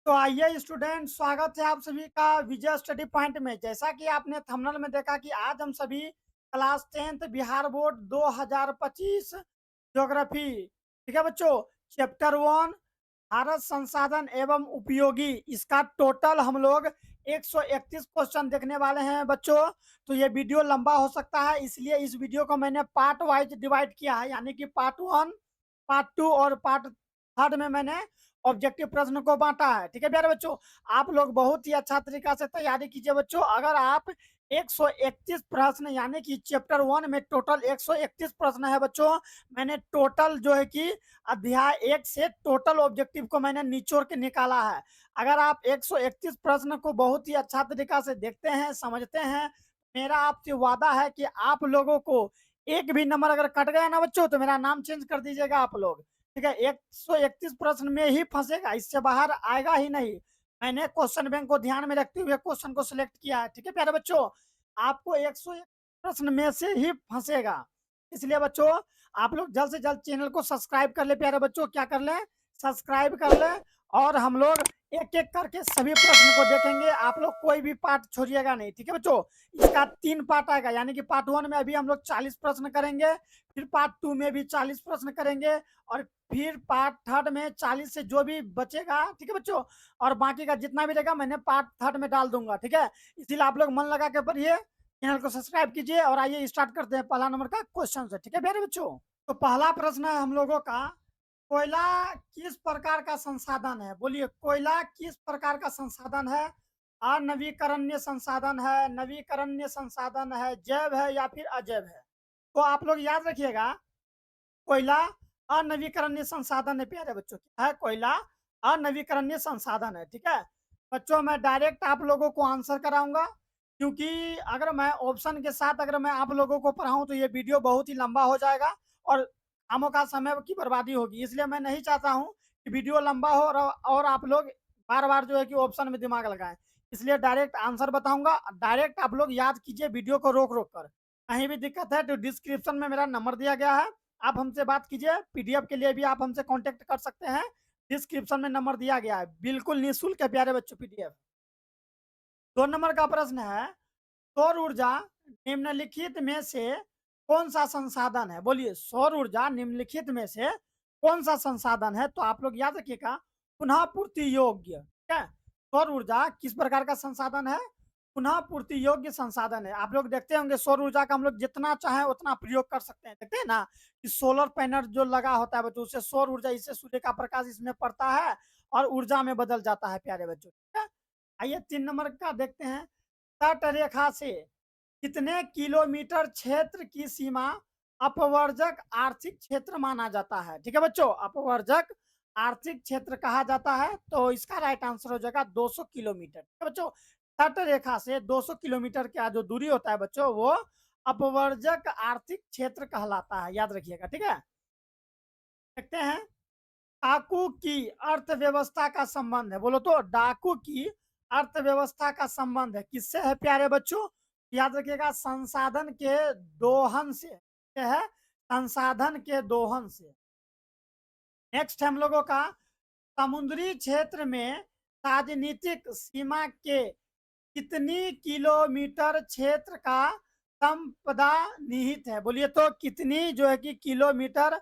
तो आइए स्टूडेंट, स्वागत है आप सभी का विजय स्टडी पॉइंट में। जैसा कि आपने थंबनेल में देखा कि आज हम सभी class 10th Bihar board 2025 geography, ठीक है बच्चों, चैप्टर 1 भारत संसाधन एवं उपयोगी, इसका टोटल हम लोग 131 क्वेश्चन देखने वाले हैं बच्चों। तो ये वीडियो लंबा हो सकता है, इसलिए इस वीडियो को मैंने पार्ट वाइज डिवाइड किया है, यानी कि पार्ट 1, पार्ट 2 और पार्ट 3 में मैंने ऑब्जेक्टिव प्रश्न को बांटा है। ठीक है प्यारे बच्चों, आप लोग बहुत ही अच्छा तरीका से तैयारी कीजिए बच्चों। अगर आप 131 प्रश्न, यानी कि चैप्टर 1 में टोटल 131 प्रश्न है बच्चों। मैंने टोटल जो है कि अध्याय 1 से टोटल ऑब्जेक्टिव को मैंने निचोड़ के निकाला है। अगर आप 131 प्रश्न को बहुत ही अच्छा तरीका से देखते हैं, समझते हैं, मेरा आपसे वादा है कि आप लोगों को एक भी नंबर अगर कट गया ना बच्चों, तो मेरा नाम चेंज कर दीजिएगा आप लोग। ठीक है, 131 प्रश्न में ही फंसेगा, इससे बाहर आएगा ही नहीं। मैंने क्वेश्चन बैंक को ध्यान में रखते हुए क्वेश्चन को सिलेक्ट किया है। ठीक है प्यारे बच्चों, आपको 101 प्रश्न में से ही फंसेगा। इसलिए बच्चों, आप लोग जल्द से जल्द चैनल को सब्सक्राइब कर ले प्यारे बच्चों। क्या कर ले? सब्सक्राइब कर ले। और हम लोग एक एक करके सभी प्रश्न को देखेंगे। आप लोग कोई भी पार्ट छोड़िएगा नहीं। ठीक है बच्चों, इसका 3 पार्ट आएगा, यानी कि पार्ट 1 में अभी हम लोग 40 प्रश्न करेंगे, फिर पार्ट 2 में भी 40 प्रश्न करेंगे, और फिर पार्ट 3 में 40 से जो भी बचेगा, ठीक है बच्चों, और बाकी का जितना भी रहेगा मैंने पार्ट 3 में डाल दूंगा। ठीक है, इसीलिए आप लोग मन लगा के पढ़िए, चैनल को सब्सक्राइब कीजिए। और आइए स्टार्ट करते हैं पहला नंबर का क्वेश्चन से। ठीक है प्यारे बच्चों, तो पहला प्रश्न है हम लोगों का, कोयला किस प्रकार का संसाधन है? बोलिए, कोयला किस प्रकार का संसाधन है? अनवीकरणीय संसाधन है, नवीकरणीय संसाधन है, जैव है या फिर अजैव है? तो आप लोग याद रखिएगा, कोयला अनवीकरणीय संसाधन है प्यारे बच्चों। क्या है? कोयला अनवीकरणीय संसाधन है। ठीक है बच्चों, मैं डायरेक्ट आप लोगों को आंसर कराऊंगा, क्योंकि अगर मैं ऑप्शन के साथ अगर मैं आप लोगों को पढ़ाऊं तो ये वीडियो बहुत ही लंबा हो जाएगा और कामों का समय की बर्बादी होगी। इसलिए मैं नहीं चाहता हूं कि वीडियो लंबा हो और आप लोग बार बार जो है कि ऑप्शन में दिमाग लगाएं। इसलिए डायरेक्ट आंसर बताऊंगा। डायरेक्ट आप लोग याद कीजिए वीडियो को रोक रोक कर। कहीं भी दिक्कत है तो डिस्क्रिप्शन में मेरा नंबर दिया गया है, आप हमसे बात कीजिए। पीडीएफ के लिए भी आप हमसे कांटेक्ट कर सकते हैं, डिस्क्रिप्शन में नंबर दिया गया है, बिल्कुल निःशुल्क है प्यारे बच्चों पीडीएफ। 2 नंबर का प्रश्न है, सौर ऊर्जा निम्नलिखित में से कौन सा संसाधन है? बोलिए, सौर ऊर्जा निम्नलिखित में से कौन सा संसाधन है? तो आप लोग याद रखिएगा, पुनः पूर्ति योग्य। ठीक है, सौर ऊर्जा किस प्रकार का संसाधन है? पुनः पूर्ति योग्य संसाधन है। आप लोग देखते होंगे सौर ऊर्जा का हम लोग जितना चाहे उतना प्रयोग कर सकते हैं। देखते हैं ना कि सोलर पैनल जो लगा होता है बच्चों, उससे सौर ऊर्जा, इससे सूर्य का प्रकाश इसमें पड़ता है और ऊर्जा में बदल जाता है प्यारे बच्चों। ठीक है, आइए 3 नंबर का देखते हैं, तट रेखा से कितने किलोमीटर क्षेत्र की सीमा अपवर्जक आर्थिक क्षेत्र माना जाता है? ठीक है बच्चों, अपवर्जक आर्थिक क्षेत्र कहा जाता है, तो इसका राइट आंसर हो जाएगा 200 किलोमीटर। ठीक है बच्चों, तट रेखा से 200 किलोमीटर का जो दूरी होता है बच्चों, वो अपवर्जक आर्थिक क्षेत्र कहलाता है, याद रखिएगा। ठीक है, देखते हैं, डाकू की अर्थव्यवस्था का संबंध है। बोलो तो, डाकू की अर्थव्यवस्था का संबंध है किससे है प्यारे बच्चों? याद रखिएगा, संसाधन के दोहन से। क्या है? संसाधन के दोहन से। नेक्स्ट हम लोगों का, समुद्री क्षेत्र में राजनीतिक सीमा के कितनी किलोमीटर क्षेत्र का संपदा निहित है? बोलिए तो, कितनी जो है कि किलोमीटर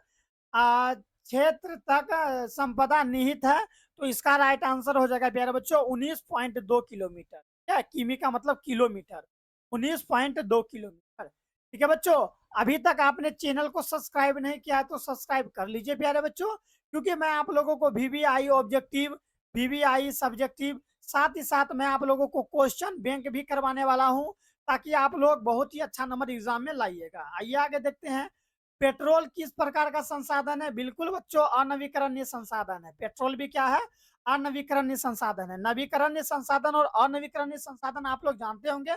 क्षेत्र तक संपदा निहित है? तो इसका राइट आंसर हो जाएगा प्यारे बच्चों 19.2 किलोमीटर। क्या, किमी का मतलब किलोमीटर, 19.2 किलोमीटर। ठीक है बच्चों, अभी तक आपने चैनल को सब्सक्राइब नहीं किया है तो सब्सक्राइब कर लीजिए प्यारे बच्चों, क्योंकि मैं आप लोगों को वीवीआई ऑब्जेक्टिव, वीवीआई सब्जेक्टिव, साथ ही साथ मैं आप लोगों को क्वेश्चन बैंक भी करवाने वाला हूं, ताकि आप लोग बहुत ही अच्छा नंबर एग्जाम में लाइएगा। आइए आगे देखते हैं, पेट्रोल किस प्रकार का संसाधन है? बिल्कुल बच्चों, अनवीकरणीय संसाधन है। पेट्रोल भी क्या है? अनवीकरणीय संसाधन है। नवीकरणीय संसाधन और अनवीकरणीय संसाधन आप लोग जानते होंगे,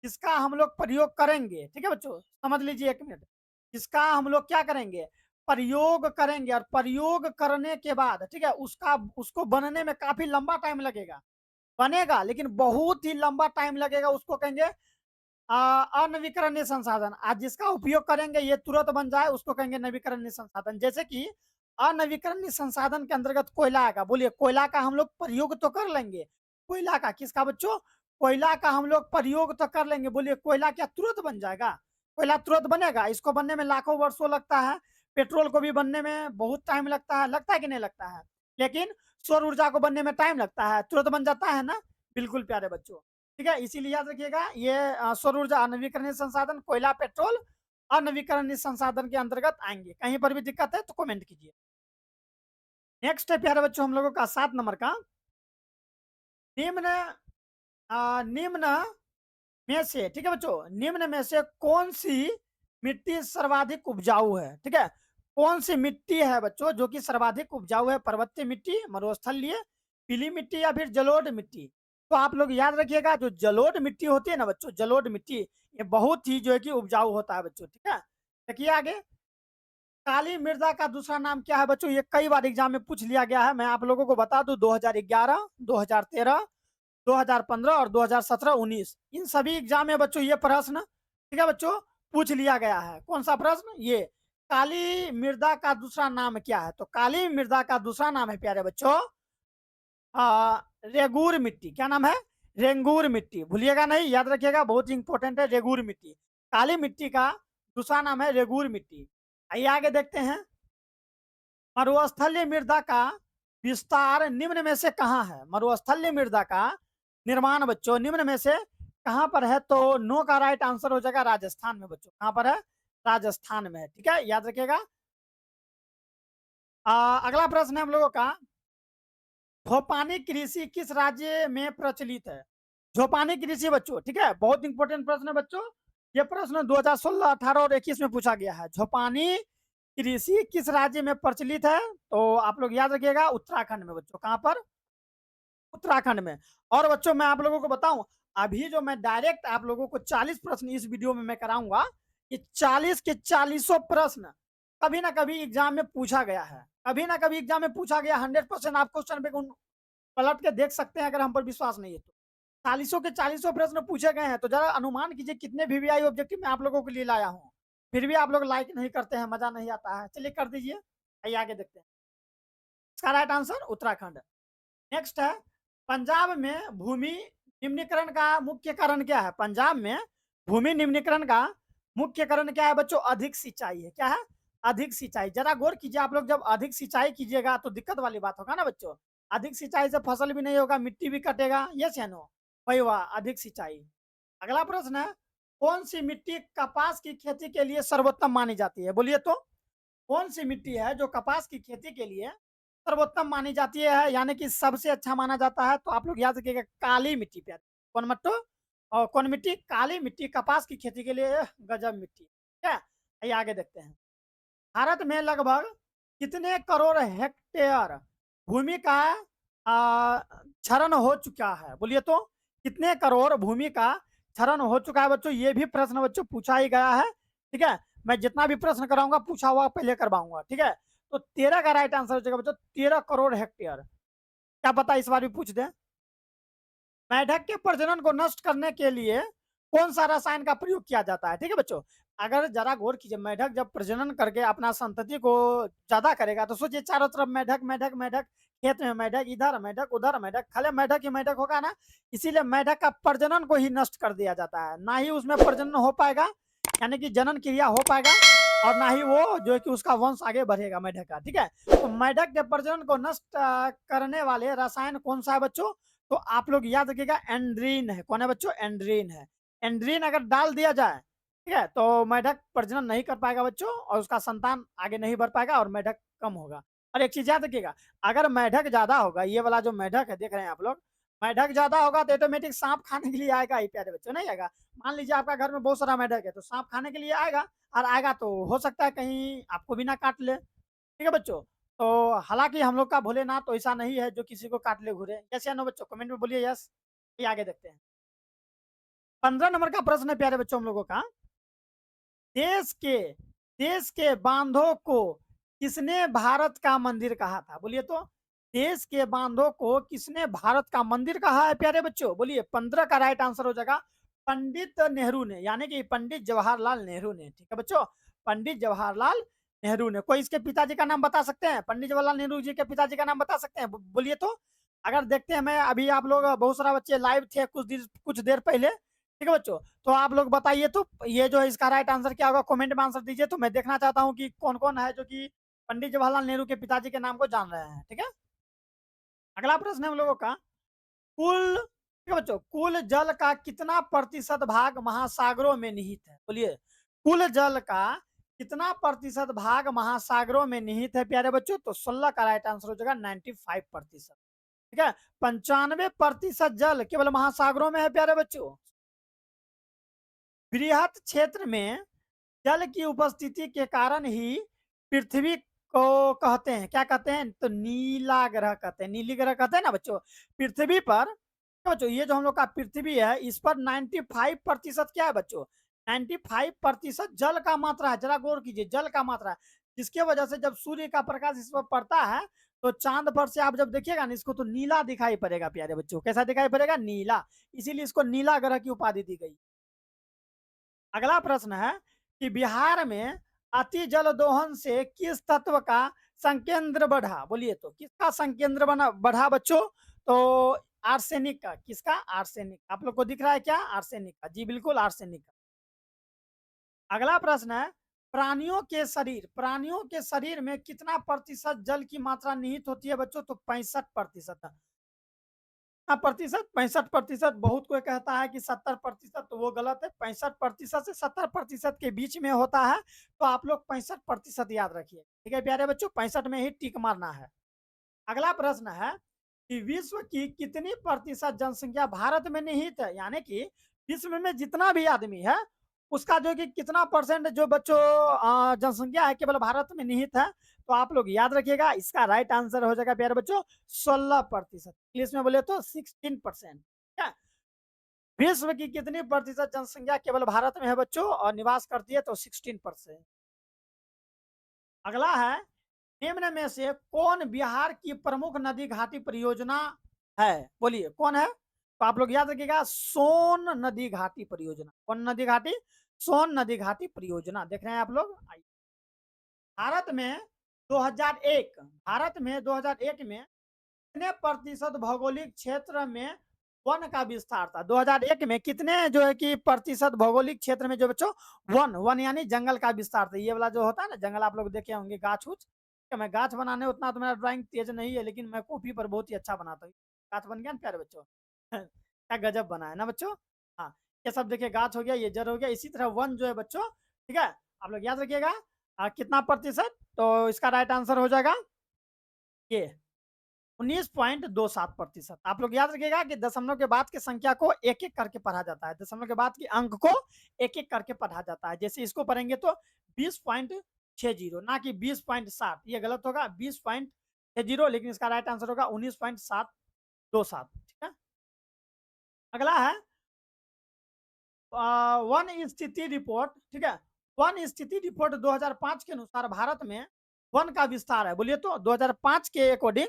जिसका हम लोग प्रयोग करेंगे। ठीक है बच्चों, समझ लीजिए 1 मिनट, जिसका हम लोग क्या करेंगे? प्रयोग करेंगे, और प्रयोग करने के बाद, ठीक है, उसको बनने में काफी लंबा टाइम लगेगा। बनेगा लेकिन बहुत ही लंबा टाइम लगेगा, उसको कहेंगे अनवीकरणीय संसाधन। आज जिसका उपयोग करेंगे ये तुरंत बन जाए, उसको कहेंगे नवीकरणीय संसाधन। जैसे कि अनवीकरणीय संसाधन के अंतर्गत कोयला आएगा। बोलिए कोयला का हम लोग प्रयोग तो कर लेंगे। कोयला का किसका बच्चों? कोयला का हम लोग प्रयोग तो कर लेंगे। बोलिए कोयला क्या तुरंत बन जाएगा? कोयला तुरंत बनेगा? इसको बनने में लाखों वर्षों लगता है। पेट्रोल को भी बनने में बहुत टाइम लगता है कि नहीं लगता है? लेकिन सौर ऊर्जा को बनने में टाइम लगता है, तुरंत बन जाता है ना? बिल्कुल प्यारे बच्चों। ठीक है, इसीलिए याद रखिएगा ये सौर ऊर्जा अनवीकरणीय संसाधन, कोयला, पेट्रोल अनवीकरणीय संसाधन के अंतर्गत आएंगे। कहीं पर भी दिक्कत है तो कमेंट कीजिए। नेक्स्ट है प्यारे बच्चों हम लोगों का 7 नंबर का, निम्न निम्न में से, ठीक है बच्चों, निम्न में से कौन सी मिट्टी सर्वाधिक उपजाऊ है? ठीक है, कौन सी मिट्टी है बच्चों जो कि सर्वाधिक उपजाऊ है? पर्वतीय मिट्टी, मरुस्थलीय, पीली मिट्टी या फिर जलोढ़ मिट्टी? तो आप लोग याद रखिएगा जो जलोढ़ मिट्टी होती है ना बच्चों, जलोढ़ मिट्टी ये बहुत ही जो है कि उपजाऊ होता है बच्चों। ठीक है, देखिए आगे, काली मृदा का दूसरा नाम क्या है बच्चों? ये कई बार एग्जाम में पूछ लिया गया है। मैं आप लोगों को बता दूं 2011, 2013, 2015 और 2017, 19 इन सभी एग्जाम में बच्चों ये प्रश्न, ठीक है बच्चों, पूछ लिया गया है। कौन सा प्रश्न? ये काली मृदा का दूसरा नाम क्या है? तो काली मृदा का दूसरा नाम है प्यारे बच्चों रेगूर मिट्टी। क्या नाम है? रेंगूर मिट्टी। भूलिएगा नहीं, याद रखिएगा, बहुत इंपॉर्टेंट है रेगूर मिट्टी। काली मिट्टी का दूसरा नाम है रेगूर मिट्टी। आइए आगे देखते हैं, मरुस्थलीय मृदा का विस्तार निम्न में से कहाँ है? मरुस्थलीय मृदा का निर्माण बच्चों निम्न में से कहाँ पर है? तो नो का राइट आंसर हो जाएगा राजस्थान में बच्चों। कहाँ पर है? राजस्थान में है। ठीक है, याद रखिएगा। अगला प्रश्न है हम लोगों का, झोपानी कृषि किस राज्य में प्रचलित है? झोपानी कृषि बच्चों, ठीक है, बहुत इंपॉर्टेंट प्रश्न है बच्चों। ये प्रश्न 2016, 18 और 21 में पूछा गया है। झोपानी कृषि किस राज्य में प्रचलित है? तो आप लोग याद रखिएगा उत्तराखंड में बच्चों। कहाँ पर? उत्तराखंड में। और बच्चों मैं आप लोगों को बताऊं, अभी जो मैं डायरेक्ट आप लोगों को 40 प्रश्न इस वीडियो में मैं कराऊंगा, ये 40 के 40 प्रश्न कभी ना कभी एग्जाम में पूछा गया है। कभी ना कभी एग्जाम में पूछा गया। 100% आप क्वेश्चन पे पलट के देख सकते हैं अगर हम पर विश्वास नहीं है तो। 40 के 40 प्रश्न पूछे गए हैं, तो जरा अनुमान कीजिए कितने वीवीआई ऑब्जेक्टिव मैं आप लोगों के लिए लाया हूँ। फिर भी आप लोग लाइक नहीं करते हैं, मजा नहीं आता है। चलिए कर दीजिए। आइए आगे देखते हैं। इसका राइट आंसर उत्तराखंड। नेक्स्ट है, पंजाब में भूमि निम्नीकरण का मुख्य कारण क्या है? पंजाब में भूमि निम्नीकरण का मुख्य कारण क्या है बच्चों? अधिक सिंचाई है। क्या है? अधिक सिंचाई। जरा गौर कीजिए आप लोग, जब अधिक सिंचाई कीजिएगा तो दिक्कत वाली बात होगा ना बच्चों। अधिक सिंचाई से फसल भी नहीं होगा, मिट्टी भी कटेगा। यस या नो? वही हुआ अधिक सिंचाई। अगला प्रश्न है, कौन सी मिट्टी कपास की खेती के लिए सर्वोत्तम मानी जाती है? बोलिए तो, कौन सी मिट्टी है जो कपास की खेती के लिए सर्वोत्तम मानी जाती है, यानी कि सबसे अच्छा माना जाता है? तो आप लोग याद रखिएगा काली मिट्टी पे। कौन मट्टो? और कौन मिट्टी? काली मिट्टी कपास की खेती के लिए गजब मिट्टी। क्या? आइए आगे देखते हैं। भारत में लगभग कितने करोड़ हेक्टेयर भूमि का क्षरण हो चुका है? बोलिए तो, कितने करोड़ भूमि का क्षरण हो चुका है बच्चों? ये भी प्रश्न बच्चों पूछा ही गया है। ठीक है, मैं जितना भी प्रश्न कराऊंगा पूछा हुआ पहले करवाऊंगा। ठीक है, तो 13 का राइट आंसर हो जाएगा बच्चों 13 करोड़ हेक्टेयर। क्या पता इस बार भी पूछ दे। मेढक के प्रजनन को नष्ट करने के लिए कौन सा रसायन का प्रयोग किया जाता है? ठीक है बच्चों, अगर जरा गौर कीजिए, मेढक जब प्रजनन करके अपना संतति को ज्यादा करेगा तो सोचिए चारों तरफ मेढक मेढक मेढक, खेत में मेढक, इधर मेढक उधर मेढक, खाली मेढक ही मेढक होगा ना। इसीलिए मेढक का प्रजनन को ही नष्ट कर दिया जाता है, ना ही उसमें प्रजनन हो पाएगा, यानी कि जनन क्रिया हो पाएगा, और ना ही वो जो है कि उसका वंश आगे बढ़ेगा मेढक का। ठीक है, तो मेढक के प्रजनन को नष्ट करने वाले रसायन कौन सा है बच्चों? तो आप लोग याद रखिएगा एंड्रीन है। कौन है बच्चों? एंड्रीन है। एंड्रीन अगर डाल दिया जाए, ठीक है, तो मेढक प्रजनन नहीं कर पाएगा बच्चों, और उसका संतान आगे नहीं बढ़ पाएगा और मेढक कम होगा। और एक चीज याद रखिएगा, अगर मेढक ज्यादा होगा, ये वाला जो मेढक है देख रहे हैं आप लोग, मेढक ज्यादा होगा तो ऑटोमेटिक सांप खाने के लिए आएगा ही प्यारे बच्चों, नहीं आएगा? मान लीजिए आपका घर में बहुत सारा मेढक है, तो सांप खाने के लिए आएगा, और आएगा तो हो सकता है कहीं आपको भी ना काट ले। ठीक है बच्चों, तो हालांकि हम लोग का भोलेनाथ तो ऐसा नहीं है जो किसी को काट ले घूरे। यस या नो बच्चों? कमेंट में बोलिए यस। ये आगे देखते हैं। 15 नंबर का प्रश्न है प्यारे बच्चों हम लोगों का, देश के देश के बांधों को किसने भारत का मंदिर कहा था? बोलिए तो, देश के बांधों को किसने भारत का मंदिर कहा है प्यारे बच्चों? बोलिए। 15 का राइट आंसर हो जाएगा पंडित नेहरू ने, यानी कि पंडित जवाहरलाल नेहरू ने। ठीक है बच्चों, पंडित जवाहरलाल नेहरू ने। कोई इसके पिताजी का नाम बता सकते हैं? पंडित जवाहरलाल नेहरू जी के पिताजी का नाम बता सकते हैं? बोलिए तो। अगर देखते हैं, मैं अभी आप लोग बहुत सारा बच्चे लाइव थे कुछ देर पहले, ठीक है बच्चों, तो आप लोग बताइए तो ये जो है इसका राइट आंसर क्या होगा, कमेंट में आंसर दीजिए, तो मैं देखना चाहता हूँ कि कौन कौन है जो कि पंडित जवाहरलाल नेहरू के पिताजी के नाम को जान रहे हैं। ठीक है, अगला प्रश्न है हम लोगों का, कुल, ठीक है बच्चों, कुल जल का कितना प्रतिशत भाग महासागरों में निहित है? बोलिए, कुल जल का कितना प्रतिशत भाग महासागरों में निहित है प्यारे बच्चों? तो 16 का राइट आंसर हो जाएगा 95%। ठीक है, 95% जल केवल महासागरों में है प्यारे बच्चों। बृहत क्षेत्र में जल की उपस्थिति के कारण ही पृथ्वी को कहते हैं, क्या कहते हैं? तो नीला ग्रह कहते हैं, नीली ग्रह कहते हैं ना बच्चों। पृथ्वी पर, तो बच्चों ये जो हम लोग का पृथ्वी है, इस पर 95% क्या है बच्चों? 95% जल का मात्रा है। जरा गौर कीजिए, जल का मात्रा है, जिसके वजह से जब सूर्य का प्रकाश इस पर पड़ता है तो चांद पर से आप जब देखिएगा ना इसको, तो नीला दिखाई पड़ेगा प्यारे बच्चों। कैसा दिखाई पड़ेगा? नीला। इसीलिए इसको नीला ग्रह की उपाधि दी गई। अगला प्रश्न है कि बिहार में अति जल दोहन से किस तत्व का संकेंद्र बढ़ा? बोलिए तो किसका संकेंद्र बना बढ़ा बच्चों? तो आर्सेनिक का। किसका? आर्सेनिक। आप लोग को दिख रहा है क्या? आर्सेनिक का, जी बिल्कुल आर्सेनिक का। अगला प्रश्न है, प्राणियों के शरीर में कितना प्रतिशत जल की मात्रा निहित होती है बच्चों? तो 65%। प्रतिशत 65%। बहुत कोई कहता है कि 70%, तो वो गलत है। 65% से 70% के बीच में होता है, तो आप लोग 65% याद रखिए। ठीक है प्यारे बच्चों, 65 में ही टिक मारना है। अगला प्रश्न है कि विश्व की कितनी प्रतिशत जनसंख्या भारत में निहित है? यानी कि विश्व में जितना भी आदमी है उसका जो कि कितना परसेंट जो बच्चों जनसंख्या है केवल भारत में निहित है? तो आप लोग याद रखिएगा, इसका राइट आंसर हो जाएगा प्यारे बच्चों 16%। इंग्लिश में बोले तो 16%। क्या विश्व की कितनी प्रतिशत जनसंख्या केवल भारत में है बच्चों और निवास करती है? तो 16%। अगला है, निम्न में से कौन बिहार की प्रमुख नदी घाटी परियोजना है? बोलिए कौन है? तो आप लोग याद रखिएगा, सोन नदी घाटी परियोजना। कौन नदी घाटी? सोन नदी घाटी परियोजना। देख रहे हैं आप लोग। भारत में 2001 भारत में 2001 में कितने प्रतिशत भौगोलिक क्षेत्र में वन का विस्तार था? 2001 में कितने जो है कि प्रतिशत भौगोलिक क्षेत्र में जो बच्चों वन वन यानी जंगल का विस्तार था? ये वाला जो होता है ना जंगल, आप लोग देखे होंगे, गाछ उछ। मैं गाछ बनाने उतना तो मेरा ड्राइंग तेज नहीं है, लेकिन मैं कॉपी पर बहुत ही अच्छा बनाता हूँ। गाछ बन गया ना प्यारे बच्चों क्या गजब बना है ना बच्चों। हाँ, ये सब देखिए, गाछ हो गया, ये जड़ हो गया, इसी तरह वन जो है बच्चों। ठीक है, आप लोग याद रखिएगा। कितना प्रतिशत? तो इसका राइट आंसर हो जाएगा ये 19.27%। आप लोग याद रखिएगा कि दशमलव के बाद की संख्या को एक एक करके पढ़ा जाता है, दशमलव के बाद की अंक को एक एक करके पढ़ा जाता है। जैसे इसको पढ़ेंगे तो 20.60, ना कि 20.60, ये गलत होगा, 20.60, लेकिन इसका राइट आंसर होगा 19.727। ठीक है, अगला है वन स्थिति रिपोर्ट। ठीक है, वन स्थिति रिपोर्ट 2005 के अनुसार भारत में वन का विस्तार है। बोलिए तो 2005 के अकॉर्डिंग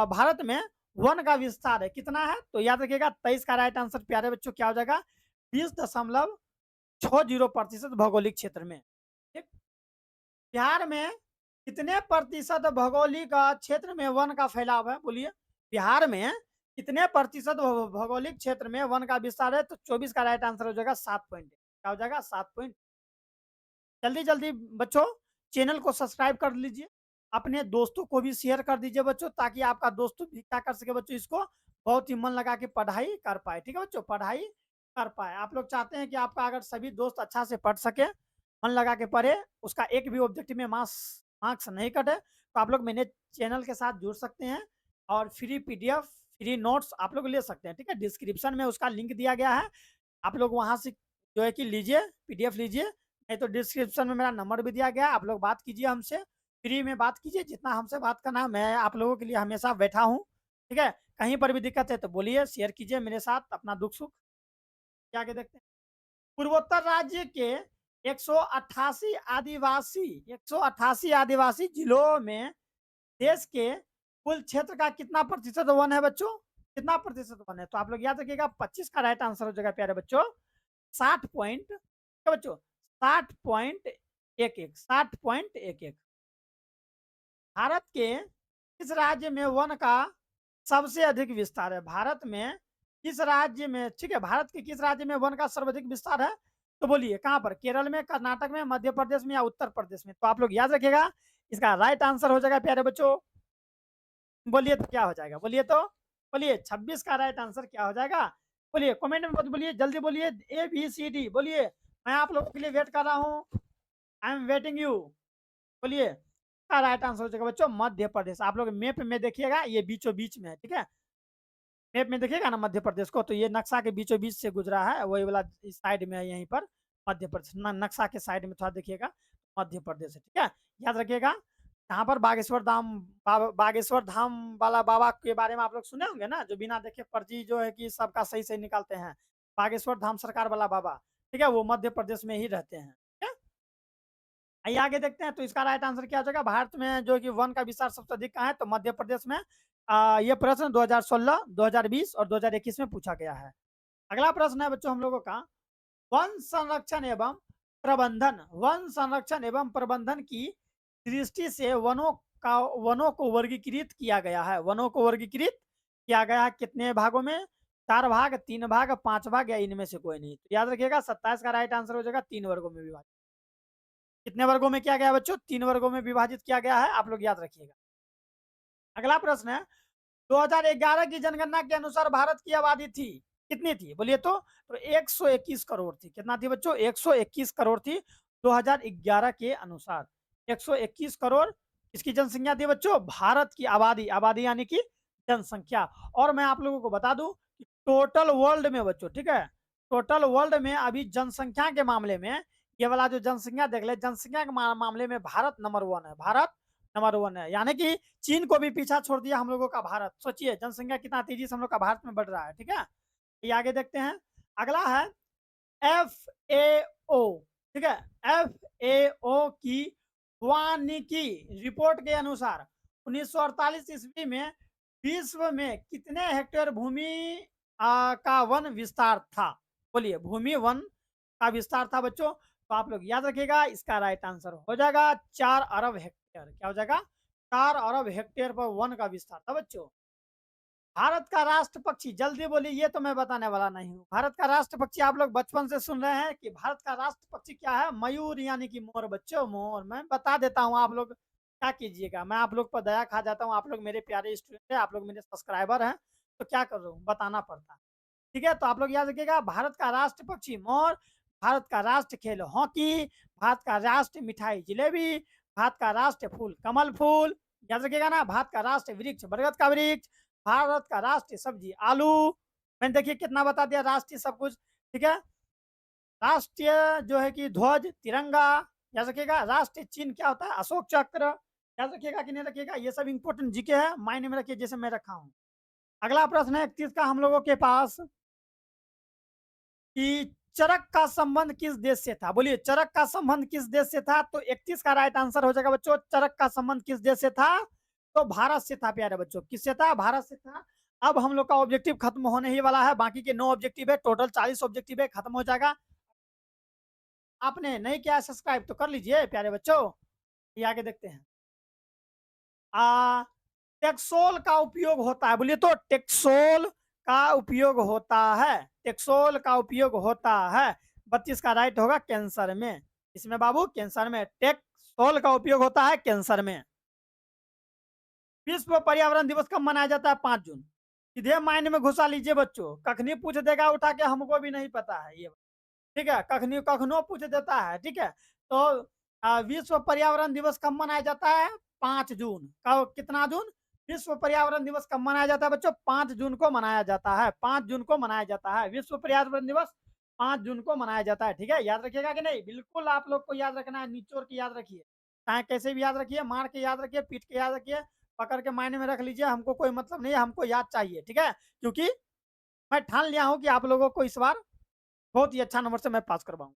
भारत में वन का विस्तार है कितना है? तो याद रखिएगा 23 का राइट आंसर प्यारे बच्चों क्या हो जाएगा? 20.60% भौगोलिक क्षेत्र में। ठीक, बिहार में कितने प्रतिशत भौगोलिक क्षेत्र में वन का फैलाव है? बोलिए, बिहार में कितने प्रतिशत भौगोलिक क्षेत्र में वन का विस्तार है? तो 24 का राइट आंसर हो जाएगा 7 पॉइंट। क्या हो जाएगा? 7 पॉइंट। जल्दी जल्दी बच्चों चैनल को सब्सक्राइब कर लीजिए, अपने दोस्तों को भी शेयर कर दीजिए बच्चों, ताकि आपका दोस्त भी क्या कर सके बच्चों, इसको बहुत ही मन लगा के पढ़ाई कर पाए। ठीक है बच्चों, पढ़ाई कर पाए। आप लोग चाहते हैं कि आपका अगर सभी दोस्त अच्छा से पढ़ सके, मन लगा के पढ़े, उसका एक भी ऑब्जेक्टिव में मार्क्स नहीं कटे, तो आप लोग मेरे चैनल के साथ जुड़ सकते हैं और फ्री पीडीएफ, फ्री नोट्स आप लोग ले सकते हैं। ठीक है, डिस्क्रिप्शन में उसका लिंक दिया गया है, आप लोग वहां से जो है कि लीजिए, पीडीएफ लीजिए, नहीं तो डिस्क्रिप्शन में मेरा नंबर भी दिया गया है, आप लोग बात कीजिए हमसे, फ्री में बात कीजिए, जितना हमसे बात करना है, मैं आप लोगों के लिए हमेशा बैठा हूँ। ठीक है, कहीं पर भी दिक्कत है तो बोलिए, शेयर कीजिए मेरे साथ अपना दुख सुख। क्या के देखते हैं, पूर्वोत्तर राज्य के 188 आदिवासी जिलों में देश के कुल क्षेत्र का कितना प्रतिशत वन है बच्चों? कितना प्रतिशत वन है? तो आप लोग याद रखिएगा 25 का राइट आंसर हो जाएगा प्यारे बच्चों 60 पॉइंट। क्या बच्चों? 11 60.11। भारत के किस राज्य में वन का सबसे अधिक विस्तार है? भारत में किस राज्य में, ठीक है, भारत के किस राज्य में वन का सर्वाधिक विस्तार है? तो बोलिए कहाँ पर? केरल में, कर्नाटक में, मध्य प्रदेश में या उत्तर प्रदेश में? तो आप लोग याद रखिएगा, इसका राइट आंसर हो जाएगा प्यारे बच्चों। बोलिए तो क्या हो जाएगा? बोलिए तो, बोलिए 26 का राइट आंसर क्या हो जाएगा? बोलिए कमेंट में मत बोलिए, जल्दी बोलिए, ABCD बोलिए। मैं आप लोगों के लिए वेट कर रहा हूँ। I am waiting you. बोलिए का राइट आंसर हो जाएगा बच्चों मध्य प्रदेश। आप लोग मैप में देखिएगा, ये बीचों बीच में है, ठीक है। मैप में देखिएगा ना मध्य प्रदेश को, तो ये नक्शा के बीचों बीच से गुजरा है, वही वाला इस साइड में है, यहीं पर मध्य प्रदेश नक्शा के साइड में थोड़ा देखिएगा, मध्य प्रदेश है, ठीक है। याद रखिएगा। यहाँ पर बागेश्वर धाम, बागेश्वर धाम वाला बाबा के बारे में आप लोग सुने होंगे ना, जो बिना देखे पर्ची जो है कि सबका सही सही निकालते हैं। बागेश्वर धाम सरकार वाला बाबा, ठीक है, वो मध्य प्रदेश में ही रहते हैं, ठीक है। आइए आगे देखते हैं, तो इसका राइट आंसर क्या हो जाएगा? भारत में जो कि वन का विस्तार सबसे अधिक कहाँ है? तो मध्य प्रदेश में। ये प्रश्न 2016, 2020 और 2021 में पूछा गया है। अगला प्रश्न है बच्चों हम लोगों का, वन संरक्षण एवं प्रबंधन, वन संरक्षण एवं प्रबंधन की दृष्टि से वनों को वर्गीकृत किया गया है। वनों को वर्गीकृत किया गया है कितने भागों में? 4 भाग, 3 भाग, 5 भाग या इनमें से कोई नहीं? तो याद रखिएगा 27 का राइट आंसर हो जाएगा 3 वर्गों में विभाजित। कितने वर्गों में किया गया है बच्चों? 3 वर्गों में विभाजित किया गया है, आप लोग याद रखिएगा। अगला प्रश्न है, 2011 की जनगणना के अनुसार भारत की आबादी थी कितनी थी? बोलिए तो 121 करोड़ थी। कितना थी बच्चों? 121 करोड़ थी 2011 के अनुसार। 121 करोड़ इसकी जनसंख्या थी बच्चों। भारत की आबादी, आबादी यानी कि जनसंख्या। और मैं आप लोगों को बता दूं कि टोटल वर्ल्ड में बच्चों, ठीक है, टोटल वर्ल्ड में अभी जनसंख्या के मामले में, ये वाला जो जनसंख्या देख ले, जनसंख्या के मामले में भारत नंबर 1 है। भारत नंबर 1 है, यानी कि चीन को भी पीछा छोड़ दिया हम लोगों का भारत। सोचिए जनसंख्या कितना तेजी से हम लोग का भारत में बढ़ रहा है, ठीक है। ये आगे देखते हैं। अगला है FAO, ठीक है, FAO की वानिकी रिपोर्ट के अनुसार 1948 ईस्वी में विश्व में कितने हेक्टेयर भूमि का वन विस्तार था? बोलिए भूमि वन का विस्तार था बच्चों। तो आप लोग याद रखिएगा, इसका राइट आंसर हो जाएगा 4 अरब हेक्टेयर। क्या हो जाएगा? 4 अरब हेक्टेयर पर वन का विस्तार था बच्चों। भारत का राष्ट्र पक्षी, जल्दी बोलिए, ये तो मैं बताने वाला नहीं हूँ। भारत का राष्ट्र पक्षी आप लोग बचपन से सुन रहे हैं कि भारत का राष्ट्र पक्षी क्या है? मयूर यानी कि मोर बच्चों, मोर। मैं बता देता हूँ, आप लोग क्या कीजिएगा, मैं आप लोग पर दया खा जाता हूँ। आप लोग मेरे प्यारे स्टूडेंट हैं, आप लोग मेरे सब्सक्राइबर हैं, तो क्या कर रहा हूँ, बताना पड़ता है, ठीक है। तो आप लोग याद रखिएगा, भारत का राष्ट्र पक्षी मोर, भारत का राष्ट्र खेल हॉकी, भारत का राष्ट्र मिठाई जिलेबी, भारत का राष्ट्र फूल कमल फूल, याद रखिएगा ना। भारत का राष्ट्र वृक्ष बरगद का वृक्ष, भारत का राष्ट्रीय सब्जी आलू। मैंने देखिए कितना बता दिया राष्ट्रीय सब कुछ, ठीक है। राष्ट्रीय जो है कि ध्वज तिरंगा, याद रखिएगा। राष्ट्रीय चिन्ह क्या होता है? अशोक चक्र। याद रखिएगा कि नहीं रखिएगा, ये सब इंपोर्टेंट जीके है, माइंड में रखिए जैसे मैं रखा हूँ। अगला प्रश्न है 31 का हम लोगों के पास, कि चरक का संबंध किस देश से था? बोलिए चरक का संबंध किस देश से था? तो 31 का राइट आंसर हो जाएगा बच्चों, चरक का संबंध किस देश से था? तो भारत से था प्यारे बच्चों। किससे था? भारत से था। अब हम लोग का ऑब्जेक्टिव खत्म होने ही वाला है, बाकी के 9 ऑब्जेक्टिव है, टोटल 40 ऑब्जेक्टिव है, खत्म हो जाएगा। आपने नहीं किया सब्सक्राइब तो कर लीजिए प्यारे बच्चों। ये आगे देखते हैं। टेक्सोल का उपयोग होता है, बोलिए तो टेक्सोल का उपयोग होता है, टेक्सोल का उपयोग होता है। 32 का राइट होगा कैंसर में। इसमें बाबू कैंसर में टेक्सोल का उपयोग होता है, कैंसर में। विश्व पर्यावरण दिवस कब मनाया जाता है? 5 जून। सीधे माइंड में घुसा लीजिए बच्चों, कखनी पूछ देगा उठा के, हमको भी नहीं पता है ये, ठीक है, कखनी कखनो पूछ देता है, ठीक है। तो विश्व पर्यावरण दिवस कब मनाया जाता है? 5 जून। कब, कितना जून? विश्व पर्यावरण दिवस कब मनाया जाता है बच्चों? 5 जून को मनाया जाता है, 5 जून को मनाया जाता है विश्व पर्यावरण दिवस, 5 जून को मनाया जाता है, ठीक है। याद रखिएगा कि नहीं? बिल्कुल आप लोग को याद रखना है, निचोड़ के याद रखिए, चाहे कैसे भी याद रखिए, मार के याद रखिए, पीट के याद रखिए, पकड़ के मायने में रख लीजिए, हमको कोई मतलब नहीं है, हमको याद चाहिए, ठीक है। क्योंकि मैं ठान लिया हूं कि आप लोगों को इस बार बहुत ही अच्छा नंबर से मैं पास करवाऊँ।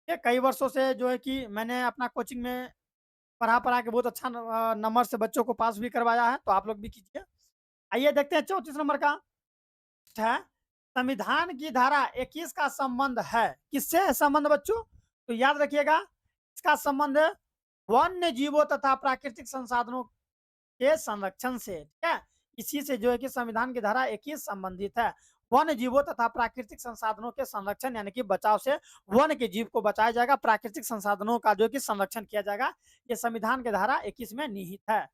ये कई वर्षों से जो है कि मैंने अपना कोचिंग में पढ़ा के बहुत अच्छा नंबर से बच्चों को पास भी करवाया है, तो आप लोग भी कीजिए। आइए देखते हैं 34 नंबर का है, संविधान की धारा 21 का संबंध है, किससे है संबंध बच्चों? तो याद रखिएगा, इसका संबंध है वन्य जीवों तथा प्राकृतिक संसाधनों के संरक्षण से, ठीक है। इसी से जो है कि संविधान की धारा 21 संबंधित है। वन्य जीवों तथा प्राकृतिक संसाधनों के संरक्षण यानी कि बचाव से वन के जीव को बचाया जाएगा, प्राकृतिक संसाधनों का जो है कि संरक्षण किया जाएगा। ये संविधान की धारा 21 में निहित है।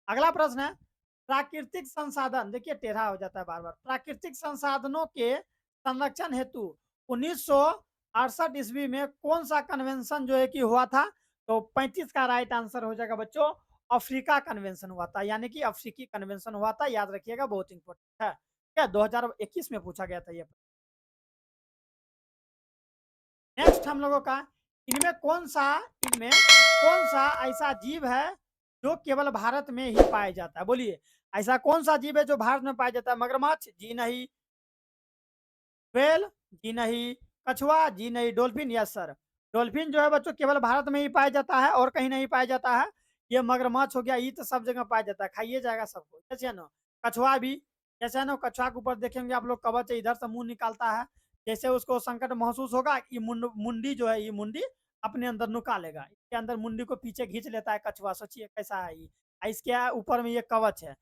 अगला प्रश्न है प्राकृतिक संसाधन, देखिए टेढ़ा हो जाता है बार बार। प्राकृतिक संसाधनों के संरक्षण हेतु 1968 ईस्वी में कौन सा कन्वेंशन जो है कि हुआ था? तो 35 का राइट आंसर हो जाएगा बच्चों, अफ्रीका कन्वेंशन हुआ था, यानी कि अफ्रीकी कन्वेंशन हुआ था। याद रखिएगा, बहुत इंपॉर्टेंट है। क्या 2021 में पूछा गया था ये। नेक्स्ट हम लोगों का इनमें कौन सा ऐसा जीव है जो केवल भारत में ही पाया जाता है? बोलिए, ऐसा कौन सा जीव है जो भारत में पाया जाता है? मगरमच्छ? जी नहीं। व्हेल? जी नहीं। कछुआ? जी नहीं। डॉल्फिन? Yes sir. डॉल्फिन जो है बच्चों केवल भारत में ही पाया जाता है और कहीं नहीं पाया जाता है। ये मगरमच्छ हो गया, ये तो सब जगह पाया जाता है, खाइए जाएगा सबको, जैसे है ना। कछुआ भी जैसे है ना, कछुआ के ऊपर देखेंगे आप लोग कवच इधर से मुंह निकालता है, जैसे उसको संकट महसूस होगा, ये मुंडी जो है, ये मुंडी अपने अंदर नुका लेगा, इसके अंदर मुंडी को पीछे खींच लेता है कछुआ। सोचिए कैसा है ये। इसके ऊपर में ये कवच है,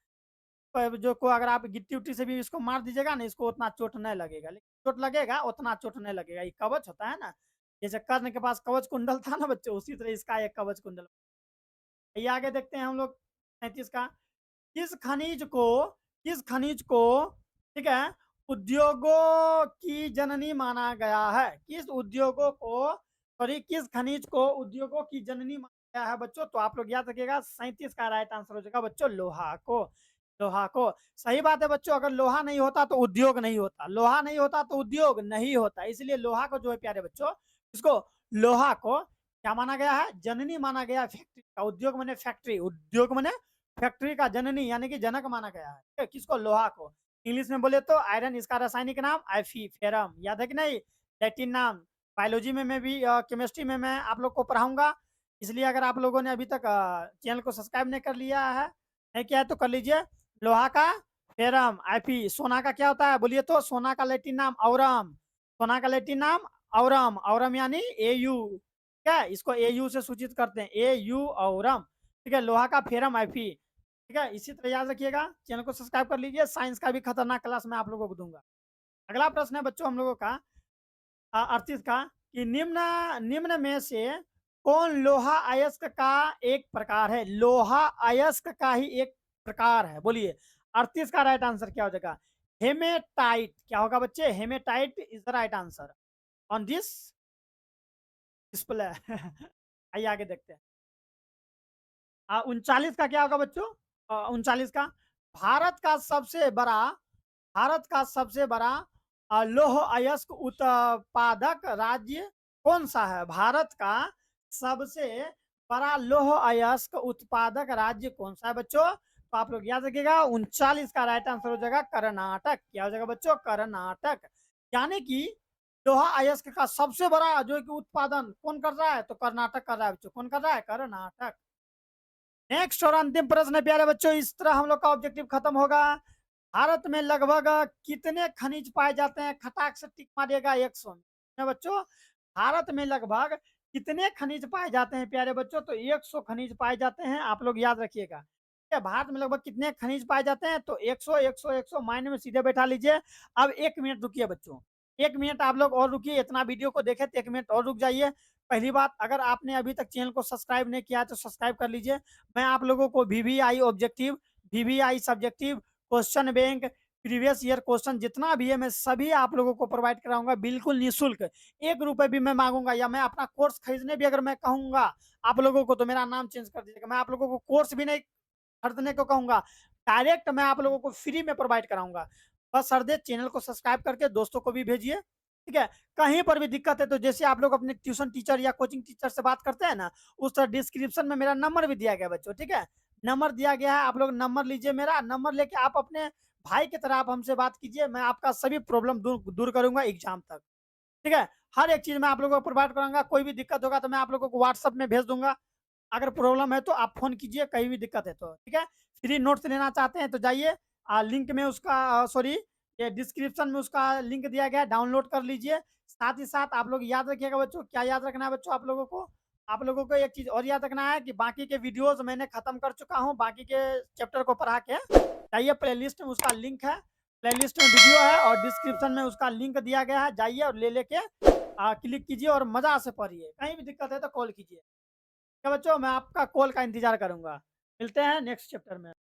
जो को अगर आप गिट्टी उट्टी से भी इसको मार दीजिएगा ना, इसको उतना चोट नहीं लगेगा, लेकिन चोट लगेगा उतना चोट नहीं लगेगा। ये कवच होता है ना, जैसे कर्ण के पास कवच कुंडल था ना बच्चों, उसी तरह इसका एक कवच कुंडल। ये आगे देखते हैं हम लोग 37 का। किस खनिज को किस खनिज को ठीक है उद्योगों की जननी माना गया है? किस खनिज को उद्योगों की जननी माना गया है बच्चों? तो आप लोग याद रखिएगा, 37 का राइट आंसर हो जाएगा बच्चों, लोहा को। सही बात है बच्चों, अगर लोहा नहीं होता तो उद्योग नहीं होता, लोहा नहीं होता तो उद्योग नहीं होता, इसलिए लोहा को जो है प्यारे बच्चों, इसको लोहा को क्या माना गया है? जननी माना गया है फैक्ट्री का। उद्योग माने फैक्ट्री का जननी यानी कि जनक माना गया है, ठीक है, किसको? लोहा को। इंग्लिश में बोले तो आयरन, इसका रासायनिक नाम एफी फेरम, याद है कि नहीं? लैटिन नाम। बायोलॉजी में मैं भी केमिस्ट्री में मैं आप लोग को पढ़ाऊंगा, इसलिए अगर आप लोगों ने अभी तक चैनल को सब्सक्राइब नहीं कर लिया है, नहीं किया है तो कर लीजिए। लोहा का फेरम एफी। सोना का क्या होता है? बोलिए तो, सोना का लैटिन नाम औरम। सोना का लैटिन नाम औरम, औरम यानी एयू, ठीक है, इसको एयू से सूचित करते हैं, एयू औरम, ठीक है। लोहा का फेरम एफी, ठीक है। इसी तरह याद रखिएगा, चैनल को सब्सक्राइब कर लीजिए, साइंस का भी खतरनाक क्लास मैं आप लोगों को दूंगा। अगला प्रश्न है बच्चों हम लोगों का 38 का, कि निम्न निम्न में से कौन लोहा अयस्क का एक प्रकार है? लोहा अयस्क का ही एक प्रकार है, बोलिए। 38 का राइट आंसर क्या हो जाएगा? हेमेटाइट। क्या होगा बच्चे? Haematite is the right answer on this display. आइए आगे देखते हैं। 39 का क्या होगा बच्चों? 39 का, भारत का सबसे बड़ा भारत का सबसे बड़ा लौह अयस्क उत्पादक राज्य कौन सा है? भारत का सबसे बड़ा लौह अयस्क उत्पादक राज्य कौन सा है बच्चों? तो आप लोग याद रखिएगा, 39 का राइट आंसर हो जाएगा कर्नाटक। क्या हो जाएगा बच्चों? कर्नाटक। यानी कि लोहा अयस्क का सबसे बड़ा जो है कि उत्पादन कौन कर रहा है? तो कर्नाटक कर रहा है बच्चों। कौन कर रहा है? कर्नाटक। नेक्स्ट और अंतिम प्रश्न है प्यारे बच्चों, इस तरह हम लोग का ऑब्जेक्टिव खत्म होगा। भारत में लगभग कितने खनिज पाए जाते हैं? खटाक से टिक मारिएगा 100 में बच्चों। भारत में लगभग कितने खनिज पाए जाते हैं प्यारे बच्चों? तो 100 खनिज पाए जाते हैं, आप लोग याद रखिएगा। ठीक है, भारत में लगभग कितने खनिज पाए जाते हैं? तो 100 100 100 माइंड में सीधे बैठा लीजिए। अब 1 मिनट रुकिए बच्चों, 1 मिनट आप लोग और रुकिए, इतना वीडियो को देखे तो 1 मिनट और रुक जाइए। पहली बात, अगर आपने अभी तक चैनल को सब्सक्राइब नहीं किया तो सब्सक्राइब कर लीजिए। मैं आप लोगों को VVI objective, VVI subjective, question bank, previous year question जितना भी है मैं सभी आप लोगों को प्रोवाइड कराऊंगा बिल्कुल निःशुल्क। 1 रुपए भी मैं मांगूंगा, या मैं अपना कोर्स खरीदने भी अगर मैं कहूंगा आप लोगों को तो मेरा नाम चेंज कर दीजिएगा। मैं आप लोगों को कोर्स भी नहीं खरीदने को कहूंगा, डायरेक्ट मैं आप लोगों को फ्री में प्रोवाइड कराऊंगा। बस सर दे, चैनल को सब्सक्राइब करके दोस्तों को भी भेजिए, ठीक है। कहीं पर भी दिक्कत है तो जैसे आप लोग अपने ट्यूशन टीचर या कोचिंग टीचर से बात करते हैं ना, उस तरह डिस्क्रिप्शन में मेरा नंबर भी दिया गया बच्चों, ठीक है। नंबर दिया गया है, आप लोग नंबर लीजिए, मेरा नंबर लेके आप अपने भाई की तरह आप हमसे बात कीजिए, मैं आपका सभी प्रॉब्लम दूर करूंगा एग्जाम तक, ठीक है। हर एक चीज मैं आप लोगों को प्रोवाइड कराऊंगा। कोई भी दिक्कत होगा तो मैं आप लोगों को व्हाट्सअप में भेज दूंगा। अगर प्रॉब्लम है तो आप फोन कीजिए, कहीं भी दिक्कत है तो, ठीक है। फ्री नोट्स लेना चाहते हैं तो जाइए, लिंक में उसका सॉरी ये डिस्क्रिप्शन में उसका लिंक दिया गया है, डाउनलोड कर लीजिए। साथ ही साथ आप लोग याद रखिएगा बच्चों, क्या याद रखना है बच्चों आप लोगों को? आप लोगों को एक चीज़ और याद रखना है कि बाकी के वीडियोज़ मैंने ख़त्म कर चुका हूँ, बाकी के चैप्टर को पढ़ा के। जाइए प्लेलिस्ट में उसका लिंक है, प्लेलिस्ट में वीडियो है और डिस्क्रिप्शन में उसका लिंक दिया गया है, जाइए और ले लेके क्लिक कीजिए और मज़ा से पढ़िए। कहीं भी दिक्कत है तो कॉल कीजिए। क्या बच्चों, मैं आपका कॉल का इंतज़ार करूँगा। मिलते हैं नेक्स्ट चैप्टर में।